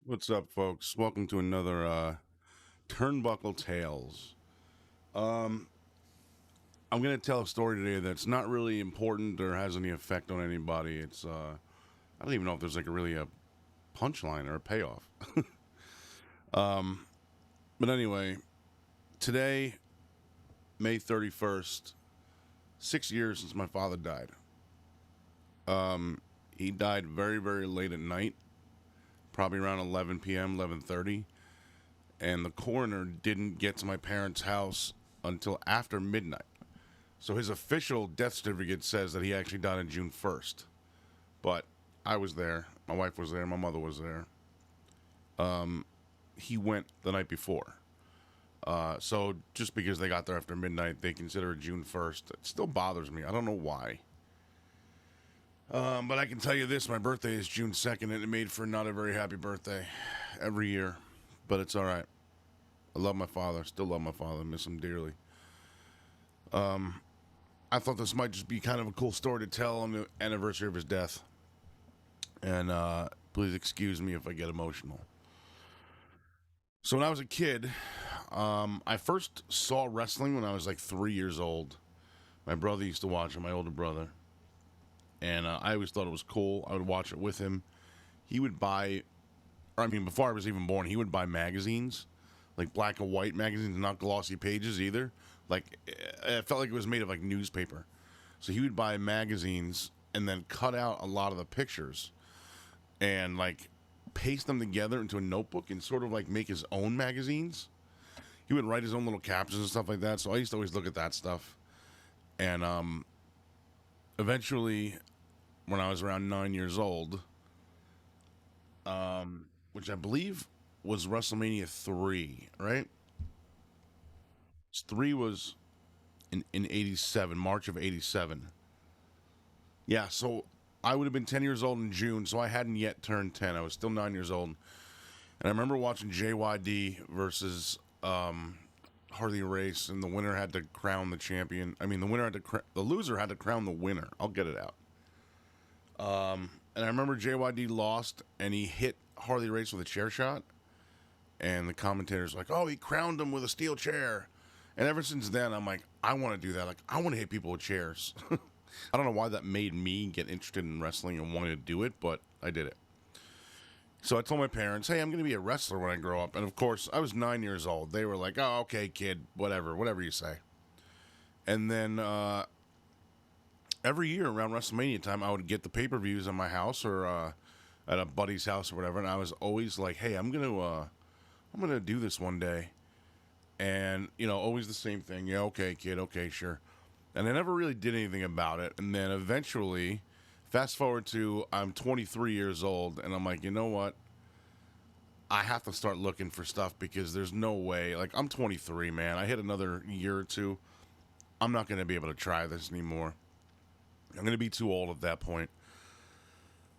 What's up, folks? Welcome to another Turnbuckle Tales. Um, I'm going to tell a story today that's not really important or has any effect on anybody. I don't even know if there's like a punchline or a payoff. But anyway, today, May 31st, 6 years since my father died. He died very, very late at night, probably around 11 p.m., 11:30, and the coroner didn't get to my parents' house until after midnight. So his official death certificate says that he actually died on June 1st. But I was there, my wife was there, my mother was there. He went the night before. So just because they got there after midnight, they consider it June 1st. It still bothers me. I don't know why. But I can tell you this, my birthday is June 2nd, and it made for not a very happy birthday every year. But it's all right. I love my father, still love my father, miss him dearly. I thought this might just be kind of a cool story to tell on the anniversary of his death. And please excuse me if I get emotional. So when I was a kid, I first saw wrestling when I was like 3 years old. My brother used to watch it, my older brother. And I always thought it was cool. I would watch it with him. He would buy, or I mean, before I was even born, he would buy magazines, like black and white magazines, not glossy pages either. Like, it felt like it was made of like newspaper. So he would buy magazines and then cut out a lot of the pictures and like paste them together into a notebook and sort of like make his own magazines. He would write his own little captions and stuff like that. So I used to always look at that stuff. And eventually, when I was around 9 years old, which I believe was WrestleMania 3, right? 3 was in 87, March of 87. Yeah, so I would have been 10 years old in June, so I hadn't yet turned 10. I was still 9 years old. And I remember watching JYD versus Harley Race, and the winner had to crown the champion. I mean, the loser had to crown the winner. I'll get it out. And I remember JYD lost, and he hit Harley Race with a chair shot. And the commentator's like, "Oh, he crowned him with a steel chair." And ever since then, I'm like, I want to do that. Like, I want to hit people with chairs. I don't know why that made me get interested in wrestling and wanted to do it, but I did it. So I told my parents, "Hey, I'm going to be a wrestler when I grow up." And of course, I was 9 years old. They were like, "Oh, okay, kid, whatever you say." And then every year around WrestleMania time, I would get the pay-per-views at my house or at a buddy's house or whatever. And I was always like, "Hey, I'm gonna do this one day." And always the same thing. Yeah, okay, kid. Okay, sure. And I never really did anything about it. And then eventually, fast forward to I'm 23 years old, and I'm like, you know what? I have to start looking for stuff because there's no way. Like, I'm 23, man. I hit another year or two. I'm not going to be able to try this anymore. I'm going to be too old at that point.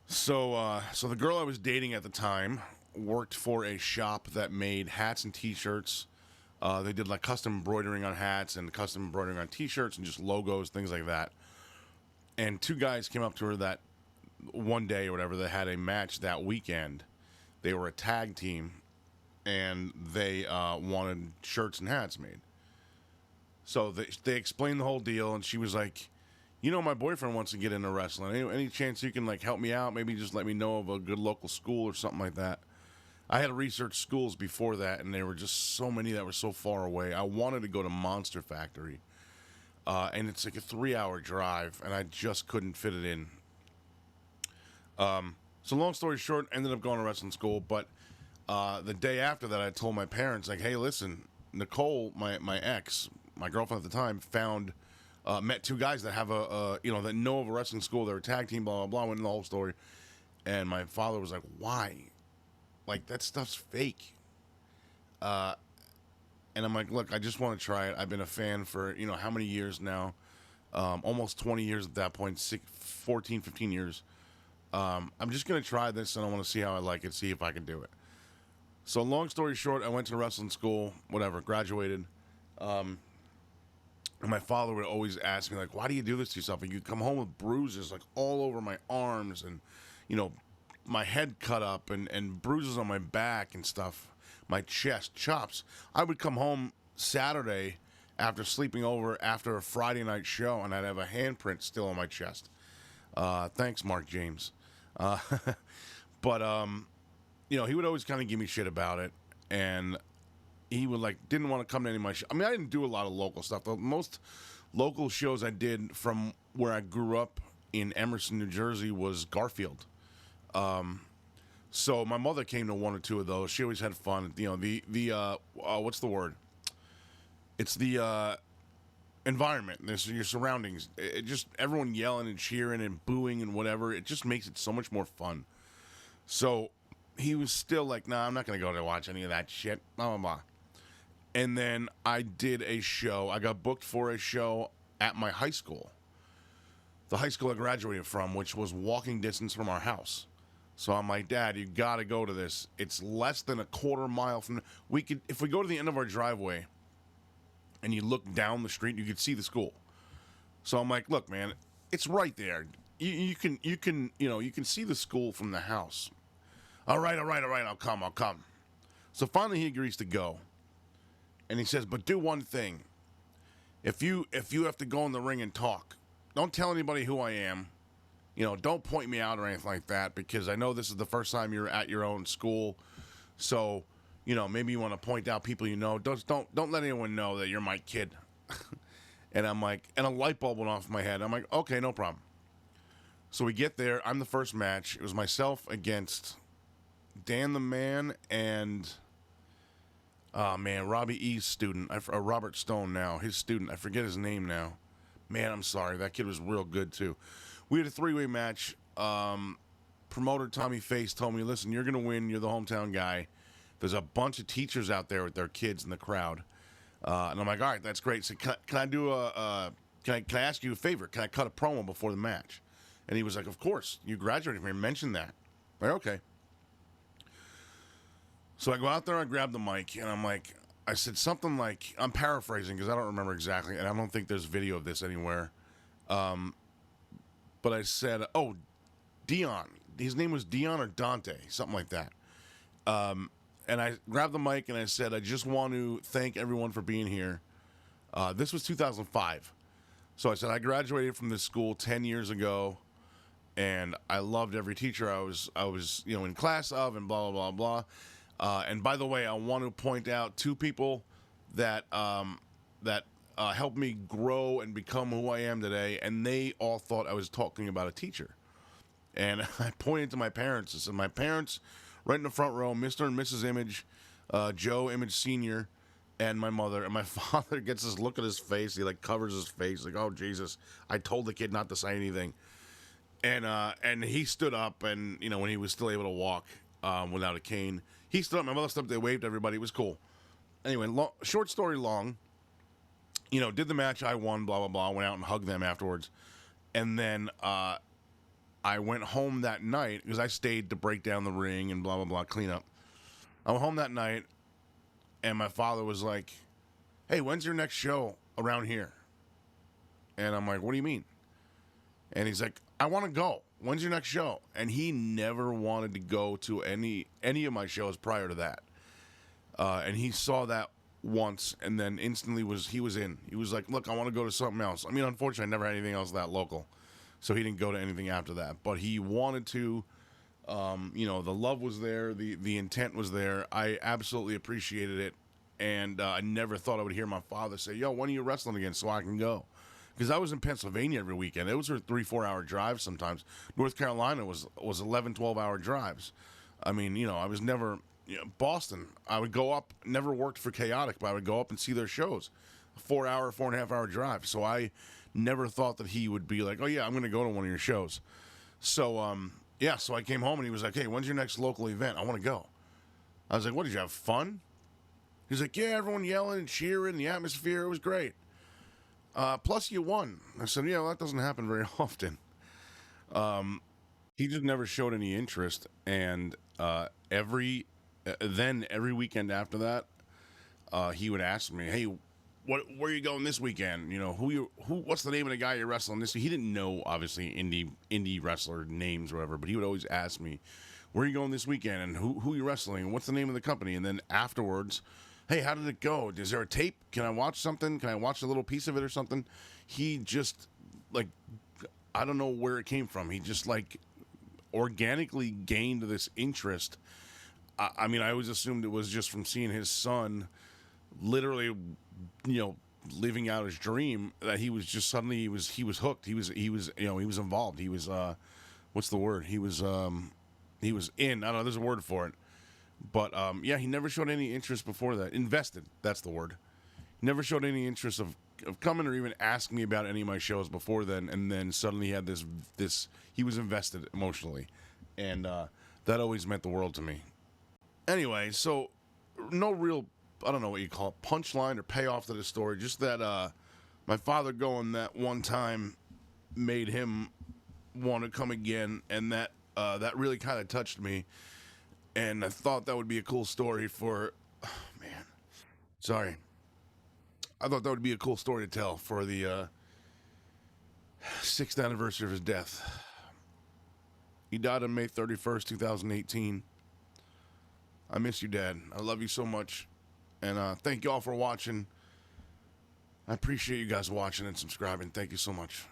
So the girl I was dating at the time worked for a shop that made hats and T-shirts. They did like custom embroidering on hats and custom embroidering on T-shirts and just logos, things like that. And two guys came up to her that one day or whatever. They had a match that weekend. They were a tag team, and they wanted shirts and hats made. So they explained the whole deal, and she was like, "My boyfriend wants to get into wrestling. Any chance you can like help me out? Maybe just let me know of a good local school or something like that." I had researched schools before that, and there were just so many that were so far away. I wanted to go to Monster Factory, and it's like a 3-hour drive, and I just couldn't fit it in. So long story short, ended up going to wrestling school. But the day after that, I told my parents, like, "Hey, listen, Nicole, my ex, my girlfriend at the time, met two guys that have that know of a wrestling school. They're a tag team, blah blah blah." Went in the whole story, and my father was like, "Why? Like, that stuff's fake." And I'm like, "Look, I just want to try it. I've been a fan for how many years now, almost 20 years at that point, 14, 15 years. I'm just going to try this, and I want to see how I like it, see if I can do it." So long story short, I went to wrestling school, whatever, graduated. And my father would always ask me, like, "Why do you do this to yourself?" And you come home with bruises, like, all over my arms and, you know, my head cut up and bruises on my back and stuff, my chest, chops. I would come home Saturday after sleeping over after a Friday night show, and I'd have a handprint still on my chest. Thanks, Mark James. But he would always kind of give me shit about it, and he would didn't want to come to any of my shows. I mean, I didn't do a lot of local stuff. The most local shows I did from where I grew up in Emerson, New Jersey, was Garfield. So my mother came to one or two of those. She always had fun. What's the word? It's the environment. There's your surroundings. It just everyone yelling and cheering and booing and whatever. It just makes it so much more fun. So he was still like, "Nah, I'm not gonna go to watch any of that shit." Blah blah blah. And then I did a show. I got booked for a show at my high school, the high school I graduated from, which was walking distance from our house. So I'm like, "Dad, you got to go to this. It's less than a quarter mile from. If we go to the end of our driveway, and you look down the street, you could see the school." So I'm like, "Look, man, it's right there. You can see the school from the house." All right. I'll come. So finally, he agrees to go, and he says, "But do one thing. If you have to go in the ring and talk, don't tell anybody who I am. Don't point me out or anything like that, because I know this is the first time you're at your own school. So, maybe you want to point out people you know. Don't let anyone know that you're my kid." And I'm like, and a light bulb went off my head. I'm like, "Okay, no problem." So we get there. I'm the first match. It was myself against Dan the Man and Robbie E's student, Robert Stone now, his student. I forget his name now. Man, I'm sorry. That kid was real good too. We had a 3-way match. Promoter Tommy Face told me, "Listen, you're going to win. You're the hometown guy. There's a bunch of teachers out there with their kids in the crowd." And I'm like, "All right, that's great. So can I ask you a favor? Can I cut a promo before the match?" And he was like, "Of course. You graduated from here. Mention that." I'm like, "Okay." So I go out there, I grab the mic, and I said something like, I'm paraphrasing because I don't remember exactly, and I don't think there's video of this anywhere. But I said, "Oh, Dion." His name was Dion or Dante, something like that. And I grabbed the mic and I said, "I just want to thank everyone for being here." This was 2005. So I said, "I graduated from this school 10 years ago, and I loved every teacher I was in class of, and blah, blah, blah, blah. And by the way, I want to point out 2 people that helped me grow and become who I am today, and they all thought I was talking about a teacher." And I pointed to my parents. I said, "My parents, right in the front row, Mr. and Mrs. Image, JoeyImage Sr., and my mother." And my father gets this look at his face. He covers his face, like, "Oh, Jesus, I told the kid not to say anything." And he stood up, and when he was still able to walk without a cane, he stood up. My mother stood up. They waved to everybody. It was cool. Anyway, short story long. Did the match. I won. Blah blah blah. Went out and hugged them afterwards, and then I went home that night because I stayed to break down the ring and blah blah blah, clean up. I went home that night, and my father was like, "Hey, when's your next show around here?" And I'm like, "What do you mean?" And he's like, "I want to go. When's your next show?" And he never wanted to go to any of my shows prior to that. And he saw that once, and then instantly he was in. He was like, "Look, I want to go to something else." I mean, unfortunately, I never had anything else that local, so he didn't go to anything after that. But he wanted to. The love was there, the intent was there. I absolutely appreciated it, and I never thought I would hear my father say, "Yo, when are you wrestling again?" So I can go. Because I was in Pennsylvania every weekend. It was a 3-4 hour drive sometimes. North Carolina was 11, 12-hour drives. I mean, I was never, Boston. I would go up, never worked for Chaotic, but I would go up and see their shows. 4.5 hour drive. So I never thought that he would be like, "Oh yeah, I'm going to go to one of your shows." So, so I came home and he was like, "Hey, when's your next local event? I want to go." I was like, "What, did you have fun?" He's like, "Yeah, everyone yelling and cheering, the atmosphere, it was great. Plus you won." I said, "Yeah, well, that doesn't happen very often." He just never showed any interest, and every weekend after that, he would ask me, "Hey, where are you going this weekend? What's the name of the guy you're wrestling this?" He didn't know, obviously, indie wrestler names or whatever, but he would always ask me, where are you going this weekend, and who you wrestling, and what's the name of the company, and then afterwards, hey, how did it go? Is there a tape? Can I watch something? Can I watch a little piece of it or something? He just, like, I don't know where it came from. He just, like, organically gained this interest. I mean, I always assumed it was just from seeing his son literally, living out his dream, that he was just suddenly, he was hooked. He was involved. He was, what's the word? He was in. I don't know, there's a word for it. But, yeah, he never showed any interest before that. Invested, that's the word. Never showed any interest of coming or even asking me about any of my shows before then, and then suddenly he had this he was invested emotionally. And that always meant the world to me. Anyway, so no real, I don't know what you call it, punchline or payoff to the story. Just that my father going that one time made him want to come again, and that really kind of touched me. And I thought that would be a cool story for, oh, man, sorry. I thought that would be a cool story to tell for the 6th anniversary of his death. He died on May 31st, 2018. I miss you, Dad. I love you so much. And thank you all for watching. I appreciate you guys watching and subscribing. Thank you so much.